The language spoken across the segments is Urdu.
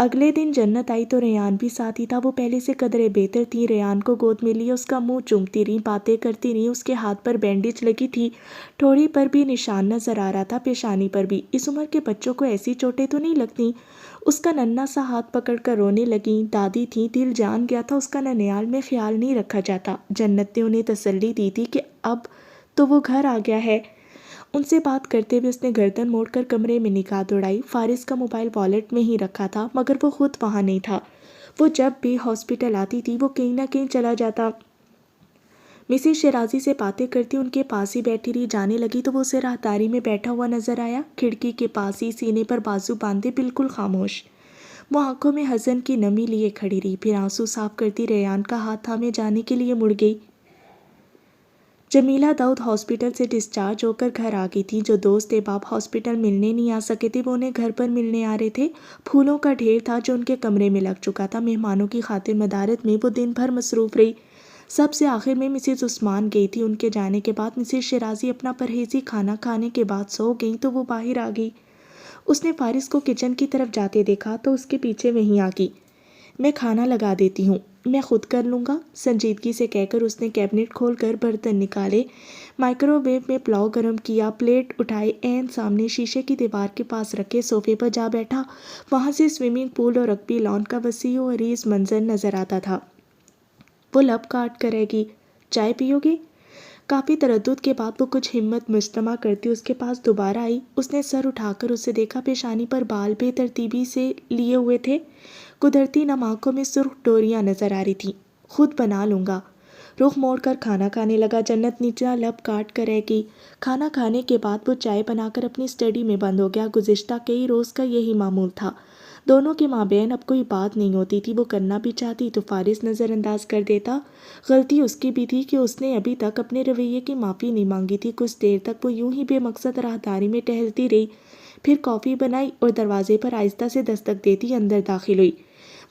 اگلے دن جنت آئی تو ریان بھی ساتھ ہی تھا۔ وہ پہلے سے قدرے بہتر تھی، ریان کو گود میں لی، اس کا منہ چومتی رہی، باتیں کرتی رہی۔ اس کے ہاتھ پر بینڈیج لگی تھی، ٹھوڑی پر بھی نشان نظر آ رہا تھا، پیشانی پر بھی۔ اس عمر کے بچوں کو ایسی چوٹیں تو نہیں لگتی۔ اس کا ننھا سا ہاتھ پکڑ کر رونے لگیں۔ دادی تھیں، دل جان گیا تھا، اس کا ننیال میں خیال نہیں رکھا جاتا۔ جنت نے انہیں تسلی دی تھی کہ اب تو وہ گھر آ گیا ہے۔ ان سے بات کرتے ہوئے اس نے گردن موڑ کر کمرے میں نگاہ دوڑائی۔ فارس کا موبائل والیٹ میں ہی رکھا تھا، مگر وہ خود وہاں نہیں تھا۔ وہ جب بھی ہاسپٹل آتی تھی وہ کہیں نہ کہیں چلا جاتا۔ مسز شیرازی سے باتیں کرتی ان کے پاس ہی بیٹھی رہی، جانے لگی تو وہ اسے راہداری میں بیٹھا ہوا نظر آیا، کھڑکی کے پاس ہی، سینے پر بازو باندھے، بالکل خاموش۔ وہ آنکھوں میں حزن کی نمی لیے کھڑی رہی، پھر آنسو صاف کرتی ریان کا ہاتھ تھامے جانے کے لیے مڑ گئی۔ جمیلہ داؤد ہاسپٹل سے ڈسچارج ہو کر گھر آ گئی تھی۔ جو دوست احباب ہاسپٹل ملنے نہیں آ سکے تھے وہ انہیں گھر پر ملنے آ رہے تھے۔ پھولوں کا ڈھیر تھا جو ان کے کمرے میں لگ چکا تھا۔ مہمانوں کی خاطر مدارت میں وہ دن بھر مصروف رہی۔ سب سے آخر میں مسز عثمان گئی تھی۔ ان کے جانے کے بعد مسز شیرازی اپنا پرہیزی کھانا کھانے کے بعد سو گئیں تو وہ باہر آ گئی۔ اس نے فارس کو کچن کی طرف جاتے دیکھا تو اس کے پیچھے وہیں آ گئی۔ میں کھانا لگا دیتی ہوں، میں خود کر لوں گا، سنجیدگی سے کہہ کر اس نے کیبنٹ کھول کر برتن نکالے، مائکرو ویو میں پلاؤ گرم کیا، پلیٹ اٹھائے، عین سامنے شیشے کی دیوار کے پاس رکھے صوفے پر جا بیٹھا۔ وہاں سے سوئمنگ پول اور رگبی لان کا وسیع و عریض منظر نظر آتا تھا۔ وہ لب کاٹ کر رہ گئی، چائے پیو گے؟ کافی تردد کے بعد وہ کچھ ہمت مجتمع کرتی اس کے پاس دوبارہ آئی۔ اس نے سر اٹھا کر اسے دیکھا، پیشانی پر بال بے ترتیبی سے لیے ہوئے تھے، قدرتی نم آنکھوں میں سرخ ڈوریاں نظر آ رہی تھیں۔ خود بنا لوں گا۔ رخ موڑ کر کھانا کھانے لگا۔ جنت نچلا لب کاٹ کر رہ گئی۔ کھانا کھانے کے بعد وہ چائے بنا کر اپنی اسٹڈی میں بند ہو گیا۔ گزشتہ کئی روز کا یہی معمول تھا۔ دونوں کے مابین اب کوئی بات نہیں ہوتی تھی۔ وہ کرنا بھی چاہتی تو فارس نظر انداز کر دیتا۔ غلطی اس کی بھی تھی کہ اس نے ابھی تک اپنے رویے کی معافی نہیں مانگی تھی۔ کچھ دیر تک وہ یوں ہی بے مقصد راہداری میں ٹہلتی رہی، پھر کافی بنائی اور دروازے پر آہستہ سے دستک دیتی اندر داخل ہوئی۔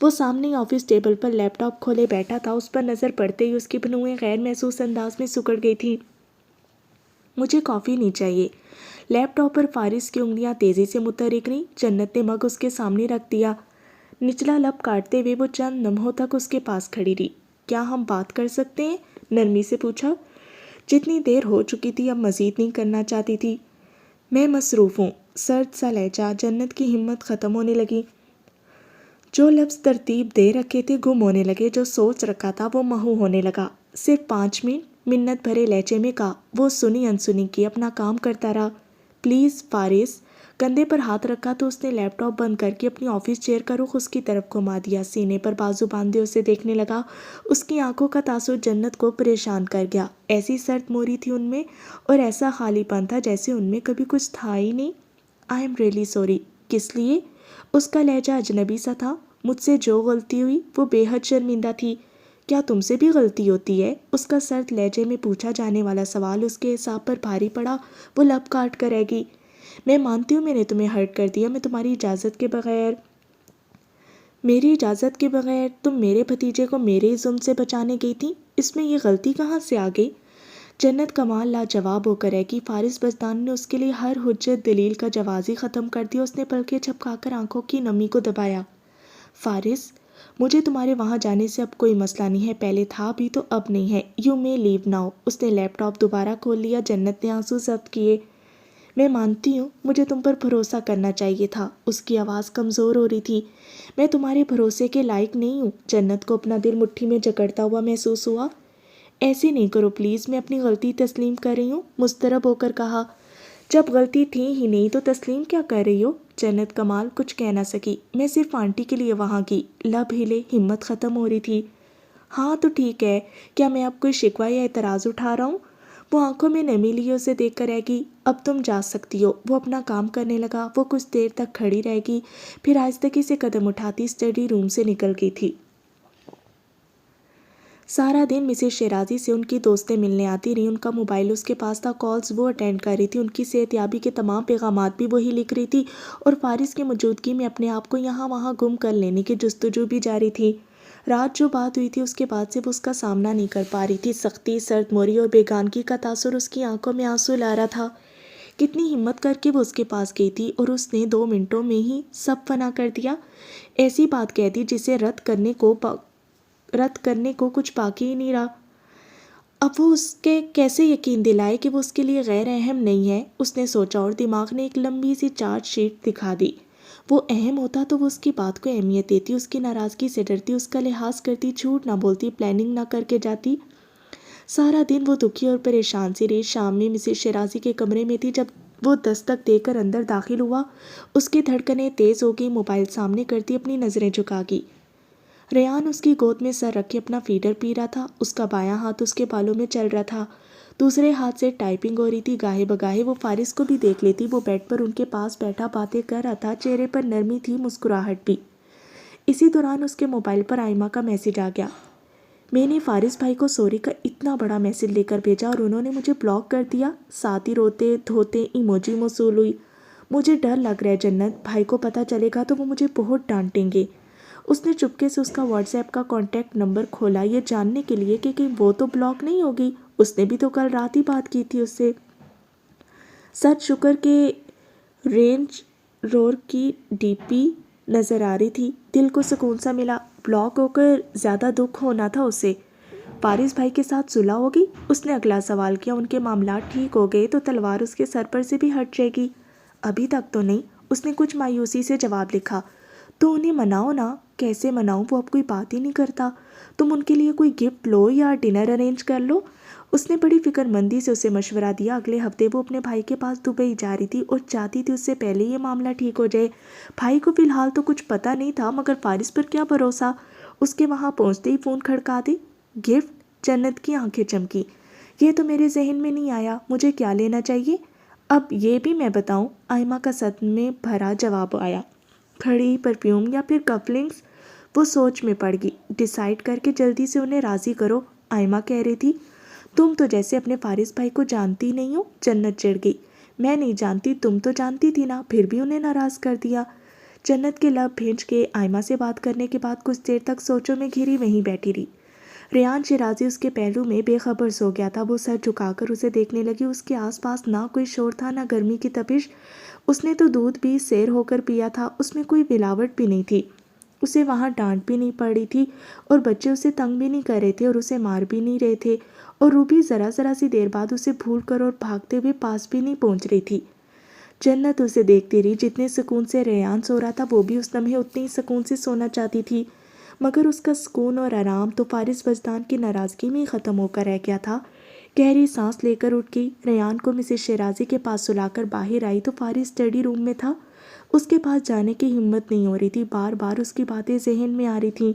وہ سامنے آفس ٹیبل پر لیپ ٹاپ کھولے بیٹھا تھا۔ اس پر نظر پڑتے ہی اس کی بھنویں غیر محسوس انداز میں سکڑ گئی تھی۔ مجھے کافی نہیں چاہیے۔ لیپ ٹاپ پر فارس کی انگلیاں تیزی سے متحرک رہیں۔ جنت نے مگ اس کے سامنے رکھ دیا۔ نچلا لب کاٹتے ہوئے وہ چند لمحوں تک اس کے پاس کھڑی رہی۔ کیا ہم بات کر سکتے ہیں؟ نرمی سے پوچھا۔ جتنی دیر ہو چکی تھی اب مزید نہیں کرنا چاہتی تھی۔ میں مصروف ہوں۔ سرد سا لہجہ، جنت کی ہمت ختم ہونے لگی۔ جو لفظ ترتیب دے رکھے تھے گم ہونے لگے، جو سوچ رکھا تھا وہ محو ہونے لگا۔ صرف 5 منٹ، منت بھرے لہجے میں کہا۔ وہ سنی انسنی کی اپنا کام کرتا رہا۔ پلیز فارس۔ کندھے پر ہاتھ رکھا تو اس نے لیپ ٹاپ بند کر کے اپنی آفس چیئر کا رخ اس کی طرف گھما دیا، سینے پر بازو باندھے اسے دیکھنے لگا۔ اس کی آنکھوں کا تاثر جنت کو پریشان کر گیا۔ ایسی سرد موری تھی ان میں اور ایسا خالی پن تھا جیسے ان میں کبھی کچھ تھا ہی نہیں۔ آئی ایم ریئلی سوری۔ کس لیے؟ اس کا لہجہ اجنبی سا تھا۔ مجھ سے جو غلطی ہوئی وہ بے حد شرمندہ تھی۔ کیا تم سے بھی غلطی ہوتی ہے؟ اس کا سرد لہجے میں پوچھا جانے والا سوال اس کے اعصاب پر بھاری پڑا۔ وہ لب کاٹ کر رہ گئی۔ میں مانتی ہوں میں نے تمہیں ہرٹ کر دیا، میں تمہاری اجازت کے بغیر۔ میری اجازت کے بغیر تم میرے بھتیجے کو میرے ظلم سے بچانے گئی تھی؟ اس میں یہ غلطی کہاں سے آ گئی؟ جنت کمال لاجواب ہو کر رہ گئی۔ فارس بزدان نے اس کے لیے ہر حجت دلیل کا جواز ہی ختم کر دیا۔ اس نے پلکیں جھپکا کر آنکھوں کی نمی کو دبایا۔ فارس، مجھے تمہارے وہاں جانے سے اب کوئی مسئلہ نہیں ہے، پہلے تھا بھی تو اب نہیں ہے۔ You may leave now. اس نے لیپ ٹاپ دوبارہ کھول لیا۔ جنت نے آنسو ضبط کیے۔ میں مانتی ہوں مجھے تم پر بھروسہ کرنا چاہیے تھا۔ اس کی آواز کمزور ہو رہی تھی۔ میں تمہارے بھروسے کے لائق نہیں ہوں۔ جنت کو اپنا دل مٹھی میں جکڑتا ہوا محسوس ہوا۔ ایسے نہیں کرو پلیز، میں اپنی غلطی تسلیم کر رہی ہوں، مضطرب ہو کر کہا۔ جب غلطی تھی ہی نہیں تو تسلیم کیا کر رہی ہو؟ جنت کمال کچھ کہہ نہ سکی۔ میں صرف آنٹی کے لیے وہاں کی۔ لب ہلے، ہمت ختم ہو رہی تھی۔ ہاں تو ٹھیک ہے، کیا میں اب کوئی شکوہ یا اعتراض اٹھا رہا ہوں؟ وہ آنکھوں میں نمی لیے اسے دیکھ کر رہ گئی۔ اب تم جا سکتی ہو۔ وہ اپنا کام کرنے لگا۔ وہ کچھ دیر تک کھڑی رہ گئی، پھر آہستگی سے قدم اٹھاتی اسٹڈی روم سے نکل گئی تھی۔ سارا دن مسز شیرازی سے ان کی دوستیں ملنے آتی رہیں۔ ان کا موبائل اس کے پاس تھا، کالز وہ اٹینڈ کر رہی تھی، ان کی صحت یابی کے تمام پیغامات بھی وہی لکھ رہی تھی اور فارس کی موجودگی میں اپنے آپ کو یہاں وہاں گم کر لینے کی جستجو بھی جاری تھی۔ رات جو بات ہوئی تھی اس کے بعد سے وہ اس کا سامنا نہیں کر پا رہی تھی۔ سختی، سرد موری اور بیگانگی کا تاثر اس کی آنکھوں میں آنسو لا رہا تھا۔ کتنی ہمت کر کے وہ اس کے پاس گئی تھی اور اس نے 2 منٹوں میں ہی سب فنا کر دیا. ایسی بات کہہ دی جسے رد کرنے کو کچھ باقی ہی نہیں رہا. اب وہ اس کے کیسے یقین دلائے کہ وہ اس کے لیے غیر اہم نہیں ہے. اس نے سوچا اور دماغ نے ایک لمبی سی چارٹ شیٹ دکھا دی. وہ اہم ہوتا تو وہ اس کی بات کو اہمیت دیتی، اس کی ناراضگی سے ڈرتی، اس کا لحاظ کرتی، جھوٹ نہ بولتی، پلاننگ نہ کر کے جاتی. سارا دن وہ دکھی اور پریشان سی رہی. شام میں مسز شیرازی کے کمرے میں تھی جب وہ دستک دے کر اندر داخل ہوا. اس کی دھڑکنیں تیز ہو گئی. موبائل سامنے کرتی اپنی نظریں جھکا گئی. ریان اس کی گود میں سر رکھ کے اپنا فیڈر پی رہا تھا. اس کا بایاں ہاتھ اس کے بالوں میں چل رہا تھا، دوسرے ہاتھ سے ٹائپنگ ہو رہی تھی. گاہے بگاہے وہ فارس کو بھی دیکھ لیتی. وہ بیڈ پر ان کے پاس بیٹھا باتیں کر رہا تھا. چہرے پر نرمی تھی، مسکراہٹ بھی. اسی دوران اس کے موبائل پر آئمہ کا میسج آ گیا. میں نے فارس بھائی کو سوری کا اتنا بڑا میسج لے کر بھیجا اور انہوں نے مجھے بلاک کر دیا. ساتھ ہی روتے دھوتے ایموجی موصول ہوئی. مجھے ڈر لگ رہا ہے جنت، بھائی کو پتہ چلے گا تو وہ مجھے بہت ڈانٹیں گے. اس نے چپکے سے اس کا واٹس ایپ کا کانٹیکٹ نمبر کھولا یہ جاننے کے لیے کہ کہیں وہ تو بلاک نہیں ہوگی. اس نے بھی تو کل رات ہی بات کی تھی اس سے. سچ شکر کے رینج رور کی ڈی پی نظر آ رہی تھی. دل کو سکون سا ملا. بلاک ہو کر زیادہ دکھ ہونا تھا اسے. فارس بھائی کے ساتھ صلح ہوگی؟ اس نے اگلا سوال کیا. ان کے معاملات ٹھیک ہو گئے تو تلوار اس کے سر پر سے بھی ہٹ جائے گی. ابھی تک تو نہیں، اس نے کچھ مایوسی سے جواب لکھا. تو انہیں مناؤ نا. کیسے مناؤں، وہ اب کوئی بات ہی نہیں کرتا. تم ان کے لیے کوئی گفٹ لو یا ڈنر ارینج کر لو. اس نے بڑی فکر مندی سے اسے مشورہ دیا. اگلے ہفتے وہ اپنے بھائی کے پاس دبئی جا رہی تھی اور چاہتی تھی اس سے پہلے یہ معاملہ ٹھیک ہو جائے. بھائی کو فی الحال تو کچھ پتہ نہیں تھا مگر فارس پر کیا بھروسہ. اس کے وہاں پہنچتے ہی فون کھڑکا دی. گفٹ؟ جنت کی آنکھیں چمکی. یہ تو میرے ذہن میں نہیں آیا. مجھے کیا لینا چاہیے؟ اب یہ بھی میں بتاؤں؟ آئمہ کا صدمے بھرا جواب آیا. کھڑی، پرفیوم یا پھر کفلنگس؟ وہ سوچ میں پڑ گئی. ڈیسائیڈ کر کے جلدی سے انہیں راضی کرو. آئمہ کہہ رہی تھی. تم تو جیسے اپنے فارس بھائی کو جانتی نہیں ہو. جنت چڑھ گئی. میں نہیں جانتی، تم تو جانتی تھی نا، پھر بھی انہیں ناراض کر دیا. جنت کے لب بھینچ کے آئمہ سے بات کرنے کے بعد کچھ دیر تک سوچوں میں گھری وہیں بیٹھی رہی. ریان شیرازی اس کے پہلو میں بے خبر سو گیا تھا. وہ سر جھکا کر اسے دیکھنے لگی. اس کے آس پاس نہ کوئی شور تھا نہ گرمی کی تپش. اس نے تو دودھ بھی سیر ہو کر پیا تھا. اس میں کوئی ملاوٹ بھی نہیں تھی. اسے وہاں ڈانٹ بھی نہیں پڑ رہی تھی اور بچے اسے تنگ بھی نہیں کر رہے تھے اور اسے مار بھی نہیں رہے تھے. اور روبی ذرا سی دیر بعد اسے بھول کر اور بھاگتے ہوئے پاس بھی نہیں پہنچ رہی تھی. جنت اسے دیکھتی رہی. جتنے سکون سے ریان سو رہا تھا وہ بھی اس لمحے اتنے ہی سکون سے سونا چاہتی تھی. مگر اس کا سکون اور آرام تو فارس وجدان کی ناراضگی میں ہی ختم ہو کر رہ گیا تھا. گہری سانس لے کر اٹھ گئی. ریان کو مسز شیرازی کے پاس سلا کر باہر آئی تو فارس اسٹڈی روم میں تھا. اس کے پاس جانے کی ہمت نہیں ہو رہی تھی. بار بار اس کی باتیں ذہن میں آ رہی تھیں.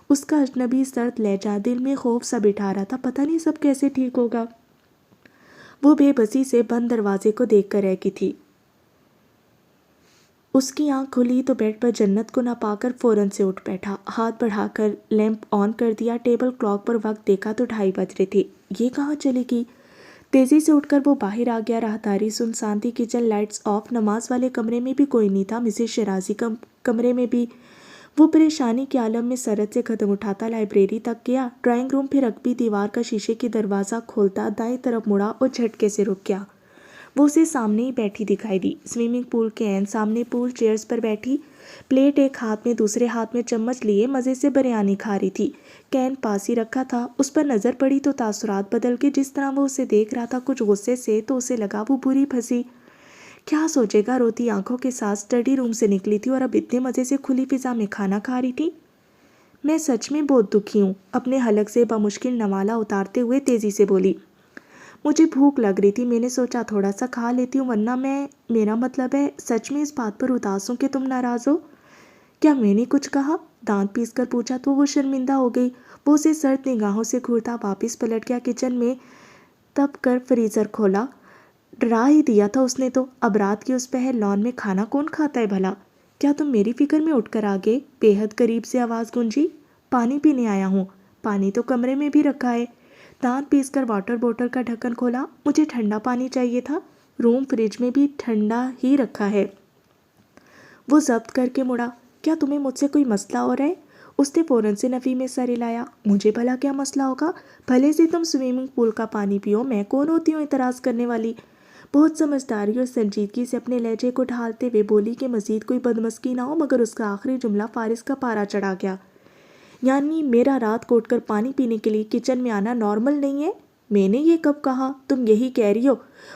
اس کا اجنبی سرد لہجہ دل میں خوف سا بٹھا رہا تھا. پتہ نہیں سب کیسے ٹھیک ہوگا. وہ بے بسی سے بند دروازے کو دیکھ کر رہ گئی تھی. اس کی آنکھ کھلی تو بیڈ پر جنت کو نہ پا کر فوراً سے اٹھ بیٹھا. ہاتھ بڑھا کر لیمپ آن کر دیا. ٹیبل کلاک پر وقت دیکھا تو 2:30 بج رہے تھے. یہ کہاں چلے گی؟ تیزی سے اٹھ کر وہ باہر آ گیا. راہداری سنسان تھی. Kitchen lights of. نماز والے کمرے میں بھی کوئی نہیں تھا. مسز شیرازی کمرے میں بھی. وہ پریشانی کے عالم میں سرت سے قدم اٹھاتا لائبریری تک گیا. ڈرائنگ روم پھر رقبی دیوار کا شیشے کی دروازہ کھولتا دائیں طرف مڑا اور جھٹکے سے رک گیا. وہ اسے سامنے ہی بیٹھی دکھائی دی. سوئمنگ پول کے عین سامنے پول چیئرز پر بیٹھی. پلیٹ ایک ہاتھ میں دوسرے ہاتھ میں چمچ لیے مزے سے بریانی کھا رہی تھی. کین پاس ہی رکھا تھا. اس پر نظر پڑی تو تاثرات بدل کے. جس طرح وہ اسے دیکھ رہا تھا کچھ غصے سے تو اسے لگا وہ بری پھنسی. کیا سوچے گا. روتی آنکھوں کے ساتھ اسٹڈی روم سے نکلی تھی اور اب اتنے مزے سے کھلی فضا میں کھانا کھا رہی تھی. میں سچ میں بہت دکھی ہوں. اپنے حلق سے بمشکل نوالہ اتارتے ہوئے تیزی سے بولی. مجھے بھوک لگ رہی تھی. میں نے سوچا تھوڑا سا کھا لیتی ہوں ورنہ میرا مطلب ہے سچ میں اس بات پر اداس ہوں کہ تم ناراض ہو. کیا میں نے کچھ کہا؟ دانت پیس کر پوچھا تو وہ شرمندہ ہو گئی. وہ اسے سرد نگاہوں سے گھورتا واپس پلٹ گیا. کچن میں تپ کر فریزر کھولا. ڈرا ہی دیا تھا اس نے تو. اب رات کی اس پہر لان میں کھانا کون کھاتا ہے بھلا؟ کیا تم میری فکر میں اٹھ کر آگے؟ بے حد قریب سے آواز گونجی. پانی پینے آیا ہوں. پانی تو کمرے میں بھی رکھا ہے. دانت پیس کر واٹر بوٹل کا ڈھکن کھولا. مجھے ٹھنڈا پانی چاہیے تھا. روم فریج میں بھی ٹھنڈا ہی رکھا ہے. وہ ضبط کر کے مڑا. کیا تمہیں مجھ سے کوئی مسئلہ ہو رہا ہے؟ اس نے فوراً سے نفی میں سر ہلایا. مجھے بھلا کیا مسئلہ ہوگا؟ بھلے سے تم سوئمنگ پول کا پانی پیو. میں کون ہوتی ہوں اعتراض کرنے والی؟ بہت سمجھداری اور سنجیدگی سے اپنے لہجے کو ڈھالتے ہوئے بولی کہ مزید کوئی بدمسکی نہ ہو، مگر اس کا آخری جملہ فارس کا پارا چڑھا گیا۔ یعنی میرا رات کو اٹھ کر پانی پینے کے لیے کچن میں آنا نارمل نہیں ہے؟ میں نے یہ کب کہا؟ تم یہی کہہ رہی ہو۔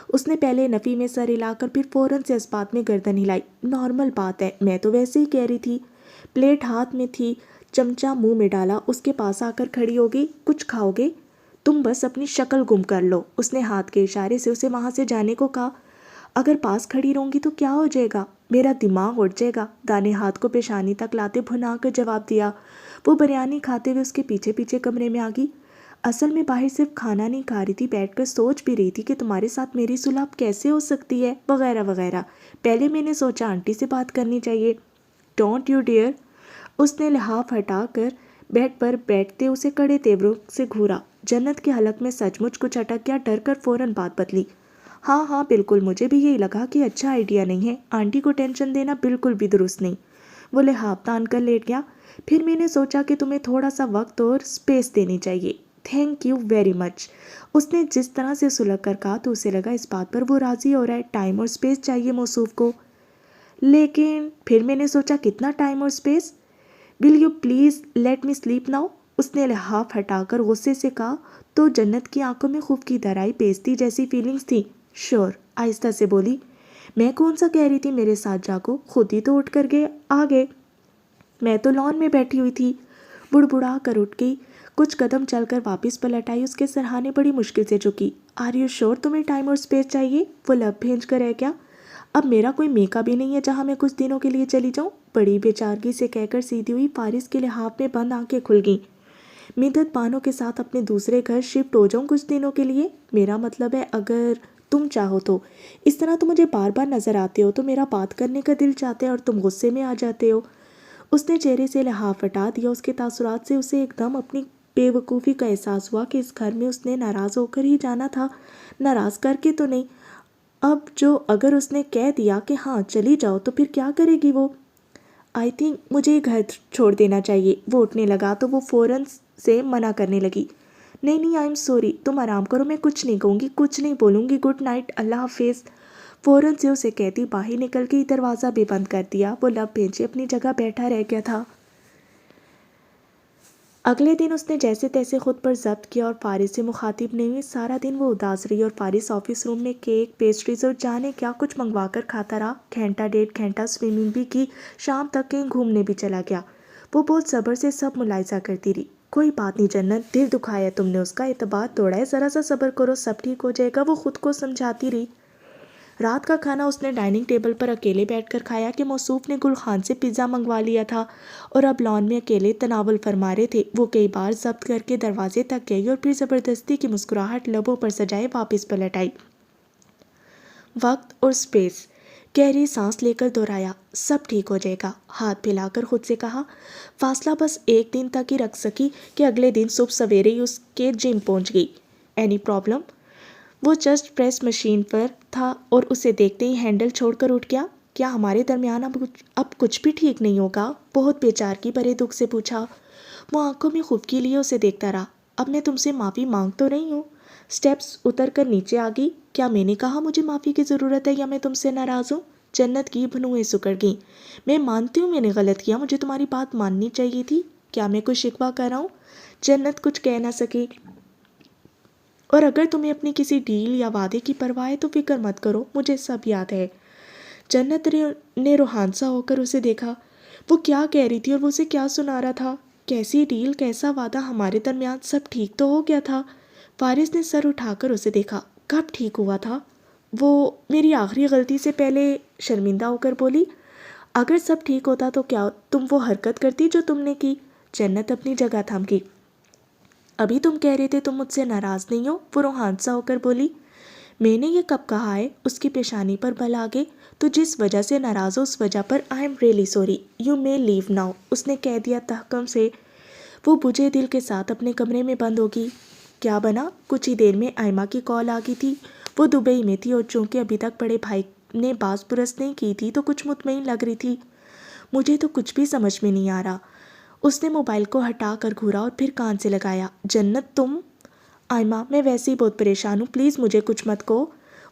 اس نے پہلے نفی میں سر ہلا کر پھر فوراً سے اس بات میں گردن ہلائی۔ نارمل بات ہے، میں تو ویسے ہی کہہ رہی تھی۔ پلیٹ ہاتھ میں تھی، چمچہ منہ میں ڈالا، اس کے پاس آ کر کھڑی ہو گئی۔ کچھ کھاؤ گے؟ تم بس اپنی شکل گم کر لو۔ اس نے ہاتھ کے اشارے سے اسے وہاں سے جانے کو کہا۔ اگر پاس کھڑی رہوں گی تو کیا ہو جائے گا؟ میرا دماغ اٹھ جائے گا۔ دانے ہاتھ کو پیشانی تک لاتے بھنا کر جواب دیا۔ وہ بریانی کھاتے ہوئے اس کے پیچھے پیچھے کمرے میں آ گئی۔ اصل میں باہر صرف کھانا نہیں کھا رہی تھی، بیٹھ کر سوچ بھی رہی تھی کہ تمہارے ساتھ میری صلح اب کیسے ہو سکتی ہے، وغیرہ وغیرہ۔ پہلے میں نے سوچا آنٹی سے بات کرنی چاہیے۔ Don't you dear. اس نے لحاف ہٹا کر بیڈ پر بیٹھتے اسے کڑے تیوروں سے گھورا۔ جنت کے حلق میں سچ مچ کچھ اٹک گیا، ڈر کر فوراً بات بدلی۔ ہاں ہاں بالکل، مجھے بھی یہی لگا کہ اچھا آئیڈیا نہیں ہے، آنٹی کو ٹینشن دینا بالکل بھی درست نہیں۔ وہ لحاف تان کر لیٹ گیا۔ پھر میں نے سوچا کہ تمہیں تھوڑا سا وقت اور سپیس دینی چاہیے۔ Thank you very much. اس نے جس طرح سے سلگ کر کہا تو اسے لگا اس بات پر وہ راضی ہو رہا ہے۔ ٹائم اور سپیس چاہیے موصوف کو۔ لیکن پھر میں نے سوچا کتنا ٹائم اور space? Will you please let me sleep now? اس نے لحاف ہٹا کر غصے سے کہا تو جنت کی آنکھوں میں خوف کی درائی بیزتی جیسی فیلنگز تھی۔ شور، آہستہ سے بولی۔ میں کون سا کہہ رہی تھی میرے ساتھ جاگو، خود ہی تو اٹھ کر آ گئے۔ میں تو لان میں بیٹھی ہوئی تھی۔ بڑبڑا کر اٹھ گئی، کچھ قدم چل کر واپس پلٹ آئی۔ اس کے سرہانے بڑی مشکل سے جھکی۔ آر یو شور تمہیں ٹائم اور سپیس چاہیے؟ وہ لب بھینج کر ہے کیا؟ اب میرا کوئی میکا بھی نہیں ہے جہاں میں کچھ دنوں کے لیے چلی جاؤں، بڑی بے چارگی سے کہہ کر سیدھی ہوئی۔ فارس کے لحاف میں بند آنکھیں کھل گئیں۔ مدت بانوں کے ساتھ اپنے دوسرے گھر شفٹ ہو جاؤں کچھ دنوں کے لیے؟ میرا مطلب ہے اگر تم چاہو تو۔ اس طرح تو مجھے بار بار نظر آتے ہو تو میرا بات کرنے کا دل چاہتا ہے اور تم غصے میں آ جاتے ہو۔ اس نے چہرے سے لحاف ہٹا دیا۔ اس کے تاثرات سے اسے ایک دم اپنی بے وقوفی کا احساس ہوا کہ اس گھر میں اس نے ناراض ہو کر ہی جانا تھا، ناراض کر کے تو نہیں۔ اب جو اگر اس نے کہہ دیا کہ ہاں چلی جاؤ تو پھر کیا کرے گی وہ؟ آئی تھنک مجھے گھر چھوڑ دینا چاہیے۔ وہ اٹھنے لگا تو وہ فوراً سے منع کرنے لگی۔ نہیں نہیں، آئی ایم سوری، تم آرام کرو، میں کچھ نہیں کہوں گی، کچھ نہیں بولوں گی، گڈ نائٹ، اللہ حافظ۔ فوراً سے اسے کہتی باہر نکل گئی، دروازہ بھی بند کر دیا۔ وہ لب بھیجے اپنی جگہ بیٹھا رہ گیا تھا۔ اگلے دن اس نے جیسے تیسے خود پر ضبط کیا اور فارس سے مخاطب نہیں ہوئی۔ سارا دن وہ اداس رہی اور فارس آفس روم میں کیک، پیسٹریز اور جانے کیا کچھ منگوا کر کھاتا رہا۔ گھنٹہ ڈیڑھ گھنٹہ سوئمنگ بھی کی، شام تک کہیں گھومنے بھی چلا گیا۔ وہ بہت صبر سے سب ملاحظہ کرتی رہی۔ کوئی بات نہیں جنت، دل دکھایا تم نے، اس کا اعتبار توڑا ہے، ذرا سا صبر کرو، سب ٹھیک ہو جائے گا، وہ خود کو سمجھاتی رہی۔ رات کا کھانا اس نے ڈائننگ ٹیبل پر اکیلے بیٹھ کر کھایا کہ موصوف نے گل خان سے پیزا منگوا لیا تھا اور اب لان میں اکیلے تناول فرما رہے تھے۔ وہ کئی بار ضبط کر کے دروازے تک گئی اور پھر زبردستی کی مسکراہٹ لبوں پر سجائے واپس پلٹ آئی۔ وقت اور سپیس، گہری سانس لے کر دہرایا، سب ٹھیک ہو جائے گا۔ ہاتھ پھیلا کر خود سے کہا۔ فاصلہ بس ایک دن تک ہی رکھ سکی کہ اگلے دن صبح سویرے ہی اس کے جم پہنچ گئی۔ Any problem? وہ جسٹ پریس مشین پر تھا اور اسے دیکھتے ہی ہینڈل چھوڑ کر اٹھ گیا۔ کیا ہمارے درمیان اب کچھ بھی ٹھیک نہیں ہوگا؟ بہت بے چارگی بھرے دکھ سے پوچھا۔ وہ آنکھوں میں خفگی لیے اسے دیکھتا رہا۔ اب میں تم سے معافی مانگ تو رہی ہوں؟ سٹیپس اتر کر نیچے آ گئی۔ کیا میں نے کہا مجھے معافی کی ضرورت ہے یا میں تم سے ناراض ہوں؟ جنت کی بھنوئیں سکڑ گئیں۔ میں مانتی ہوں میں نے غلط کیا، مجھے تمہاری بات ماننی چاہیے تھی۔ کیا میں کوئی شکوہ کر رہا ہوں؟ جنت کچھ کہہ نہ سکی۔ اور اگر تمہیں اپنی کسی ڈیل یا وعدے کی پرواہ ہے تو فکر مت کرو، مجھے سب یاد ہے۔ جنت نے روحانسا ہو کر اسے دیکھا۔ وہ کیا کہہ رہی تھی اور وہ اسے کیا سنا رہا تھا؟ کیسی ڈیل، کیسا وعدہ؟ ہمارے درمیان سب ٹھیک تو ہو گیا تھا۔ فارس نے سر اٹھا کر اسے دیکھا۔ کب ٹھیک ہوا تھا؟ وہ میری آخری غلطی سے پہلے شرمندہ ہو کر بولی۔ اگر سب ٹھیک ہوتا تو کیا تم وہ حرکت کرتی جو تم نے کی؟ جنت اپنی جگہ تھم گئی۔ ابھی تم کہہ رہے تھے تم مجھ سے ناراض نہیں ہو، وہ روحانسا ہو کر بولی۔ میں نے یہ کب کہا ہے؟ اس کی پیشانی پر بل آ گئے۔ تو جس وجہ سے ناراض ہو اس وجہ پر I am really sorry, you may leave now, اس نے کہہ دیا تحکم سے۔ وہ بجھے دل کے ساتھ اپنے کمرے میں بند ہوگی۔ کیا بنا؟ کچھ ہی دیر میں آئمہ کی کال آ گئی تھی۔ وہ دبئی میں تھی اور چونکہ ابھی تک بڑے بھائی نے باز پرس نہیں کی تھی تو کچھ مطمئن لگ رہی تھی۔ مجھے تو کچھ بھی سمجھ میں نہیں آ رہا۔ اس نے موبائل کو ہٹا کر گھورا اور پھر کان سے لگایا۔ جنت تم؟ آئمہ میں ویسے ہی بہت پریشان ہوں، پلیز مجھے کچھ مت کہو۔